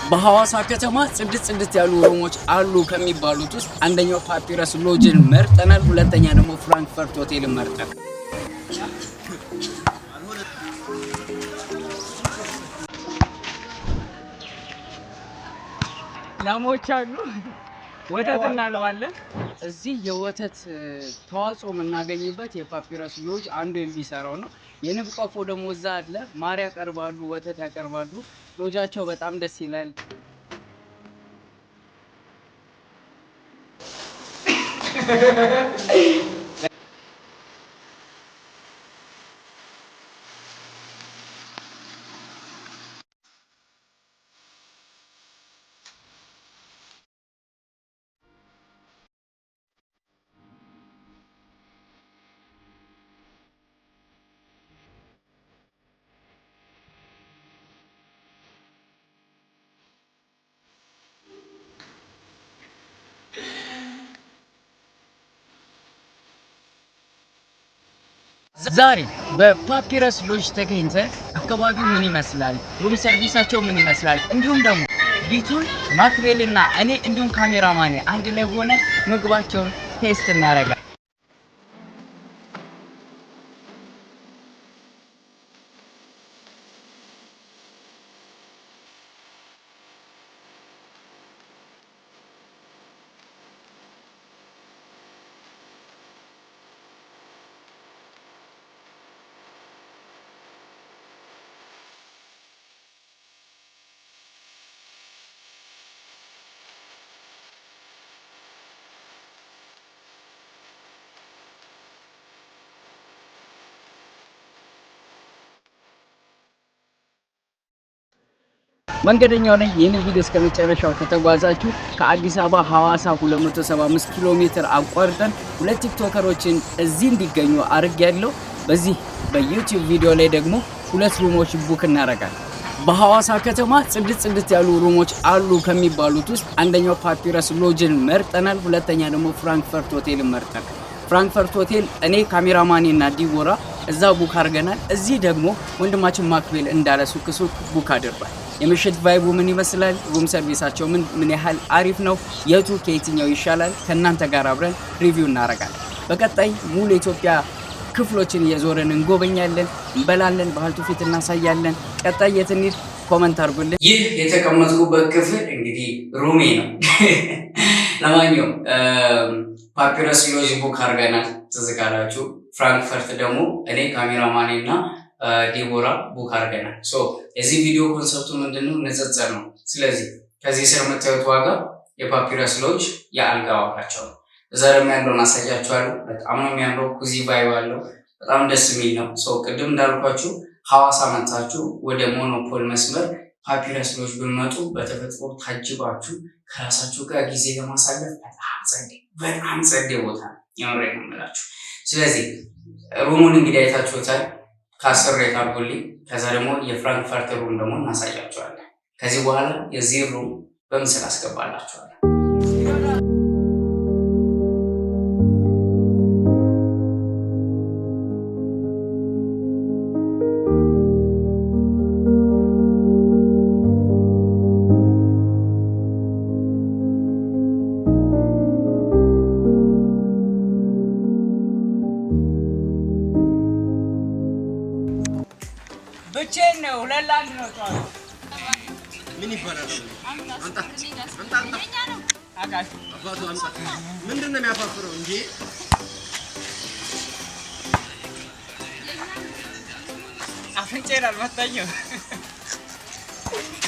በሐዋሳ ከተማ ጽድት ያሉ ሩሞች አሉ ከሚባሉት ውስጥ አንደኛው ፓፒረስ ሎጅን መርጠናል። ሁለተኛ ደግሞ ፍራንክፈርት ሆቴልን መርጠናል። ላሞች አሉ፣ ወተት እናለባለን። እዚህ የወተት ተዋጽኦ የምናገኝበት የፓፒረስ ሎጅ አንዱ የሚሰራው ነው። የንብ ቀፎ ደግሞ እዛ አለ። ማር ያቀርባሉ፣ ወተት ያቀርባሉ። ሎጃቸው በጣም ደስ ይላል። ዛሬ በፓፒረስ ሎጅ ተገኝተን አካባቢው ምን ይመስላል፣ ሩም ሰርቪሳቸው ምን ይመስላል፣ እንዲሁም ደግሞ ቢቱን ማክቤልና እኔ እንዲሁም ካሜራማኔ አንድ ላይ ሆነ ምግባቸውን ቴስት እናደርጋለን። መንገደኛው ነኝ። ይህንን ቪዲዮ እስከመጨረሻው ከተጓዛችሁ ከአዲስ አበባ ሐዋሳ 275 ኪሎ ሜትር አቋርጠን ሁለት ቲክቶከሮችን እዚህ እንዲገኙ አድርጌያለሁ። በዚህ በዩቲዩብ ቪዲዮ ላይ ደግሞ ሁለት ሩሞች ቡክ እናደርጋለን። በሐዋሳ ከተማ ጽድት ያሉ ሩሞች አሉ ከሚባሉት ውስጥ አንደኛው ፓፒረስ ሎጅን መርጠናል። ሁለተኛ ደግሞ ፍራንክፈርት ሆቴልን መርጠናል። ፍራንክፈርት ሆቴል እኔ ካሜራማኔ እና ዲቦራ እዛ ቡክ አድርገናል። እዚህ ደግሞ ወንድማችን ማክቤል እንዳለ ሱቅ ቡክ አድርጓል። የምሽት ቫይቡ ምን ይመስላል? ሩም ሰርቪሳቸው ምን ያህል አሪፍ ነው? የቱ ከየትኛው ይሻላል? ከእናንተ ጋር አብረን ሪቪው እናደርጋለን። በቀጣይ ሙሉ ኢትዮጵያ ክፍሎችን እየዞረን እንጎበኛለን፣ እንበላለን፣ ባህል ትውፊት እናሳያለን። ቀጣይ የት እንሂድ? ኮመንት አድርጉልን። ይህ የተቀመጥኩበት ክፍል እንግዲህ ሩሜ ነው። ለማንኛውም ፓፒረስ ሎጅ ቡክ አድርገናል፣ ትዝ ካላችሁ። ፍራንክፈርት ደግሞ እኔ ካሜራማኔ እና ዲቦራ ቡክ አድርገናል። የዚህ ቪዲዮ ኮንሰፕቱ ምንድነው? ንጽጽር ነው። ስለዚህ ከዚህ ስር የምታዩት ዋጋ የፓፒረስ ሎጅ የአልጋ ዋጋቸው ነው። እዛ ደግሞ ያለውን አሳያችኋለሁ። በጣም ነው የሚያምረው። ኩዚ ቫይብ አለው። በጣም ደስ የሚል ነው። ቅድም እንዳልኳችሁ ሐዋሳ መጣችሁ ወደ ሞኖፖል መስመር ፓፒረስ ሎጅ ብመጡ በተፈጥሮ ታጅባችሁ ከራሳችሁ ጋር ጊዜ ለማሳለፍ በጣም ጸዴ ቦታ ነው። የምሬን ነው የምላችሁ። ስለዚህ ሩሙን እንግዲህ አይታችሁታል። ከ10 ሬት አድርጉልኝ። ከዛ ደግሞ የፍራንክፈርት ሩም ደግሞ እናሳያችኋለን። ከዚህ በኋላ የዚህ ሩም በምስል አስገባላችኋለን። ብቻዬን ነው። ለላንድ ነው ታው ምን ይባላል? አንተ አጋሽ አባቱ አንተ ምንድን ነው የሚያፋፍረው እንጂ አፍንጫዬን አልመታኝም።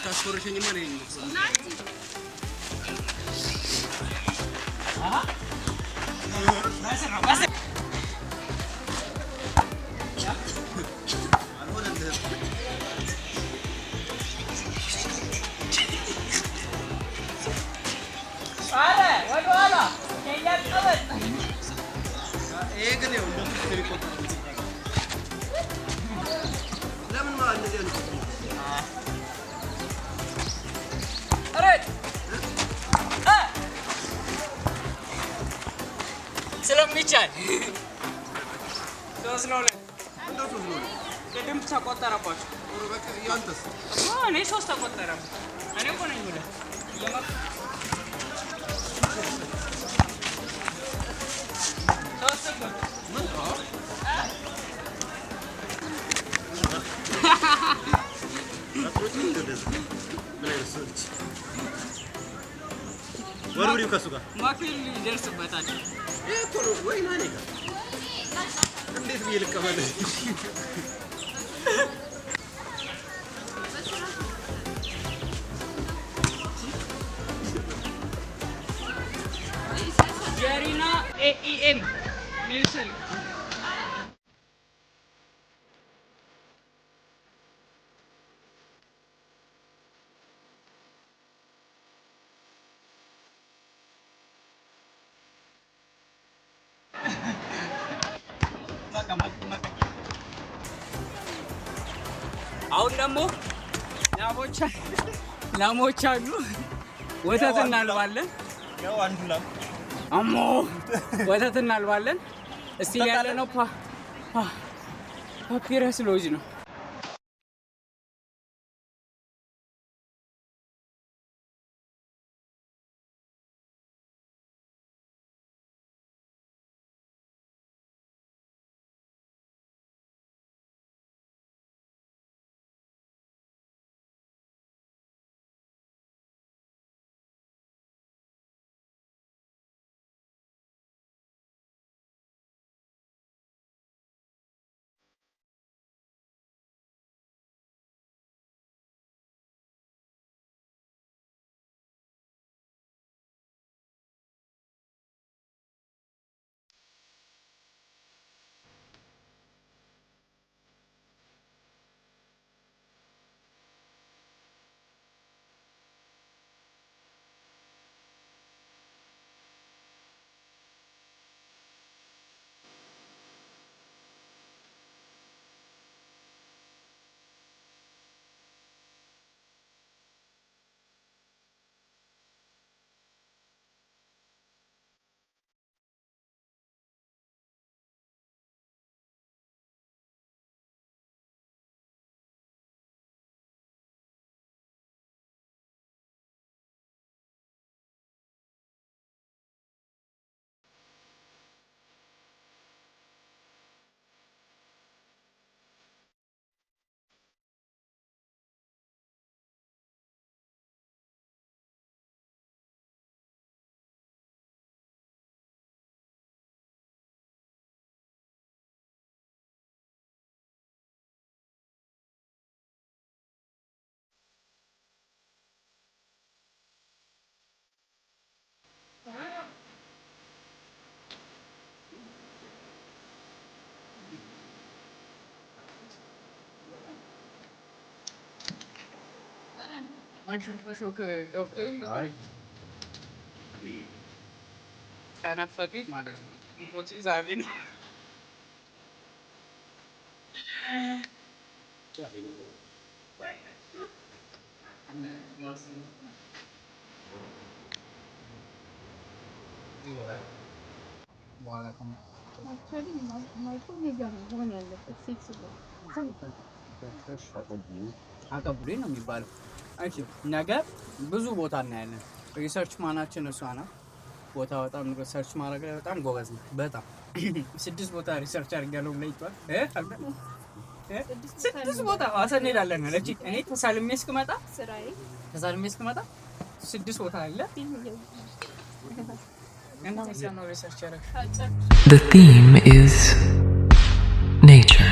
ታስቆርሸኝማ ነኝ ስለሚቻል ቅድም ተቆጠረባችሁ። እኔ 3 ተቆጠረ። እኔ እኮ ነኝ ወርውሪው ከሱ ጋር ማክል ይደርስበታል። ቶሎ ወይ ማኔ ጋር እንዴት ብዬ ልቀበል? ጀሪና ኤኢኤም ኒልሰን አሁን ደግሞ ላሞች አሉ። ወተት እናልባለን። ያው አንዱ ላም አሞ ወተት እናልባለን። እስቲ ያለ ነው ፓፒረስ ሎጅ ነው። ከነፈቱኝ ማለት ነው። ሞጪ ዛሬ ነው። አቀቡሌ ነው የሚባለው። እሺ ነገ ብዙ ቦታ እናያለን። ሪሰርች ማናችን እሷ ናት። ቦታ በጣም ሪሰርች ማድረግ ላይ በጣም ጎበዝ ነው። በጣም 6 ቦታ ሪሰርች አድርጋለሁ ብለይቷል። 6 ቦታ ሐዋሳ እንሄዳለን አለች። እኔ ተሳልሜ እስክመጣ 6 ቦታ አለ። The theme is nature.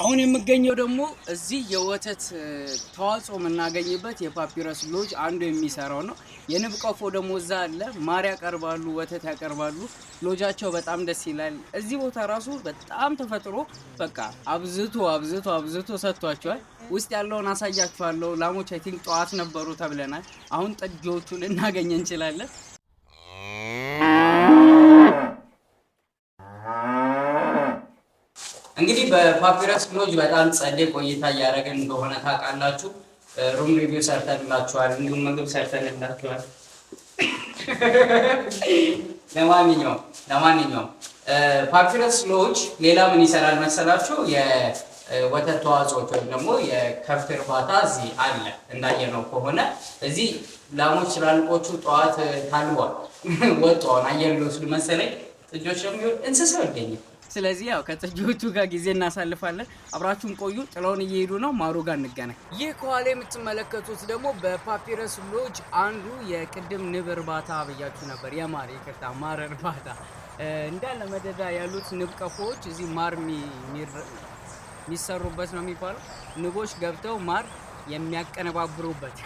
አሁን የምገኘው ደግሞ እዚህ የወተት ተዋጽኦ የምናገኝበት የፓፒረስ ሎጅ አንዱ የሚሰራው ነው። የንብ ቀፎ ደግሞ እዛ አለ። ማር ያቀርባሉ፣ ወተት ያቀርባሉ። ሎጃቸው በጣም ደስ ይላል። እዚህ ቦታ ራሱ በጣም ተፈጥሮ በቃ አብዝቶ ሰጥቷቸዋል። ውስጥ ያለውን አሳያችኋለሁ። ላሞች አይ ቲንክ ጠዋት ነበሩ ተብለናል። አሁን ጥጆቹን ልናገኝ እንችላለን። እንግዲህ በፓፒረስ ሎጅ በጣም ጸዴ ቆይታ እያደረግን እንደሆነ ታውቃላችሁ። ሩም ሪቪው ሰርተንላችኋል፣ እንዲሁም ምግብ ሰርተንላችኋል። ለማንኛውም ፓፒረስ ሎጅ ሌላ ምን ይሰራል መሰላችሁ? የወተት ተዋጽኦች ወይም ደግሞ የከብት እርባታ እዚህ አለ። እንዳየነው ከሆነ እዚህ ላሞች ትላልቆቹ ጠዋት ታልቧል፣ ወጥተዋል። አየር ሊወስዱ መሰለኝ። ጥጆች ደግሞ እንስሳው ይገኛል። ስለዚህ ያው ከጥጆቹ ጋር ጊዜ እናሳልፋለን። አብራችሁን ቆዩ። ጥላውን እየሄዱ ነው። ማሩ ጋር እንገናኝ። ይህ ከኋላ የምትመለከቱት ደግሞ በፓፒረስ ሎጅ አንዱ የቅድም ንብ እርባታ ብያችሁ ነበር። የማር ይቅርታ፣ ማር እርባታ እንዳለ መደዳ ያሉት ንብ ቀፎዎች እዚህ ማር የሚሰሩበት ነው የሚባለው። ንቦች ገብተው ማር የሚያቀነባብሩበት።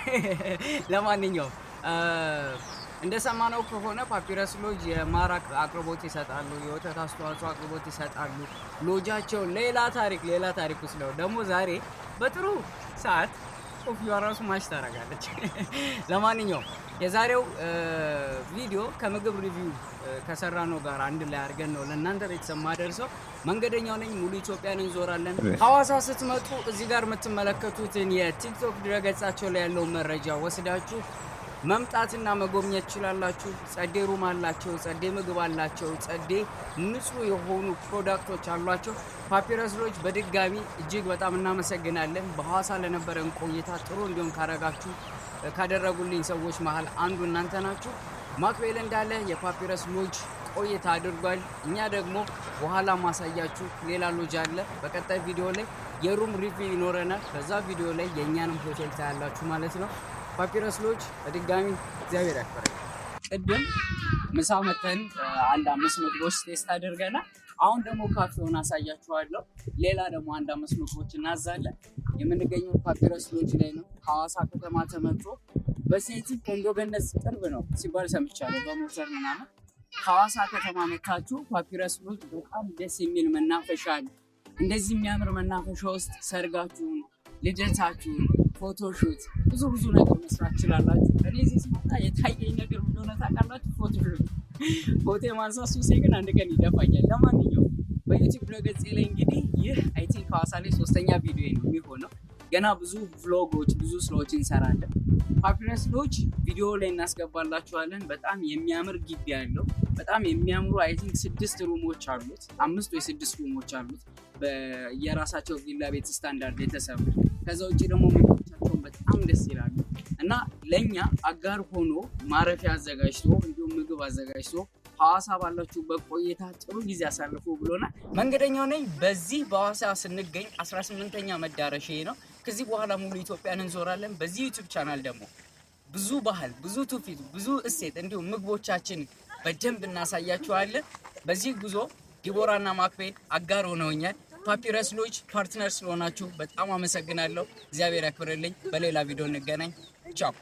ለማንኛውም እንደሰማነው ከሆነ ፓፒረስ ሎጅ የማር አቅርቦት ይሰጣሉ፣ የወተት አስተዋጽኦ አቅርቦት ይሰጣሉ። ሎጃቸው ሌላ ታሪክ ውስጥ ነው። ደግሞ ዛሬ በጥሩ ሰዓት ሶፊያ ራሱ ማች ታደርጋለች። ለማንኛውም የዛሬው ቪዲዮ ከምግብ ሪቪው ከሰራነው ጋር አንድ ላይ አድርገን ነው ለእናንተ ቤተሰብ ማደርሰው። መንገደኛው ነኝ። ሙሉ ኢትዮጵያን እንዞራለን። ሐዋሳ ስትመጡ እዚህ ጋር የምትመለከቱትን የቲክቶክ ድረገጻቸው ላይ ያለው መረጃ ወስዳችሁ መምጣትና መጎብኘት ትችላላችሁ። ጸዴ ሩም አላቸው፣ ጸዴ ምግብ አላቸው፣ ጸዴ ንጹህ የሆኑ ፕሮዳክቶች አሏቸው። ፓፒረስ ሎጅ በድጋሚ እጅግ በጣም እናመሰግናለን። በሐዋሳ ለነበረን ቆይታ ጥሩ እንዲሁም ካደረጉልኝ ሰዎች መሀል አንዱ እናንተ ናችሁ። ማክቤል እንዳለ የፓፒረስ ሎጅ ቆይታ አድርጓል። እኛ ደግሞ በኋላ ማሳያችሁ ሌላ ሎጅ አለ። በቀጣይ ቪዲዮ ላይ የሩም ሪቪው ይኖረናል። በዛ ቪዲዮ ላይ የእኛንም ሆቴል ታያላችሁ ማለት ነው። ፓፒረስ ሎጅ በድጋሚ እግዚአብሔር ያክብረን። ቅድም ምሳ መተን አንድ 5 ምግቦች ቴስት አድርገናል። አሁን ደግሞ ካፌውን አሳያችኋለሁ። ሌላ ደግሞ አንድ 5 ምግቦች እናዛለን። የምንገኘው ፓፒረስ ሎጅ ላይ ነው። ሐዋሳ ከተማ ተመጥቶ በሴቲ ኮንዶ ገነት ቅርብ ነው ሲባል ሰምቻለሁ። በሞተር ምናምን ሐዋሳ ከተማ መታችሁ ፓፒረስ ሎጅ በጣም ደስ የሚል መናፈሻ አለ። እንደዚህ የሚያምር መናፈሻ ውስጥ ሰርጋችሁን፣ ልደታችሁን፣ ፎቶሹት ብዙ ነገር መስራት ትችላላችሁ። እኔ እዚህ ስመጣ የታየኝ ነገር እንደሆነ ታውቃላችሁ፣ ፎቶሹት። ፎቶ የማንሳት ሱሴ ግን አንድ ቀን ይደፋኛል። ለማንኛውም በዩቲዩብ ድረገጽ ላይ እንግዲህ ይህ አይ ቲንክ ሐዋሳ ላይ 3ኛ ቪዲዮ ነው የሚሆነው። ገና ብዙ ቭሎጎች፣ ብዙ ስራዎች እንሰራለን። ፓፒረስ ሎጅ ቪዲዮ ላይ እናስገባላችኋለን። በጣም የሚያምር ግቢ ያለው በጣም የሚያምሩ አይ ቲንክ 6 ሩሞች አሉት፣ 5 ወይ 6 ሩሞች አሉት በየራሳቸው ቪላ ቤት ስታንዳርድ የተሰሩ። ከዛ ውጭ ደግሞ ምግቦቻቸውን በጣም ደስ ይላሉ እና ለኛ አጋር ሆኖ ማረፊያ አዘጋጅቶ እንዲሁም ምግብ አዘጋጅቶ ሐዋሳ ባላችሁበት ቆይታ ጥሩ ጊዜ አሳልፉ ብሎናል። መንገደኛው ነኝ። በዚህ በሐዋሳ ስንገኝ 18ኛ መዳረሻዬ ነው። ከዚህ በኋላ ሙሉ ኢትዮጵያን እንዞራለን። በዚህ ዩቲዩብ ቻናል ደግሞ ብዙ ባህል፣ ብዙ ትውፊት፣ ብዙ እሴት እንዲሁም ምግቦቻችን በደንብ እናሳያችኋለን። በዚህ ጉዞ ዲቦራና ማክቤል አጋር ሆነውኛል። ፓፒረስ ሎጅ ፓርትነር ስለሆናችሁ በጣም አመሰግናለሁ። እግዚአብሔር ያክብርልኝ። በሌላ ቪዲዮ እንገናኝ። ቻው።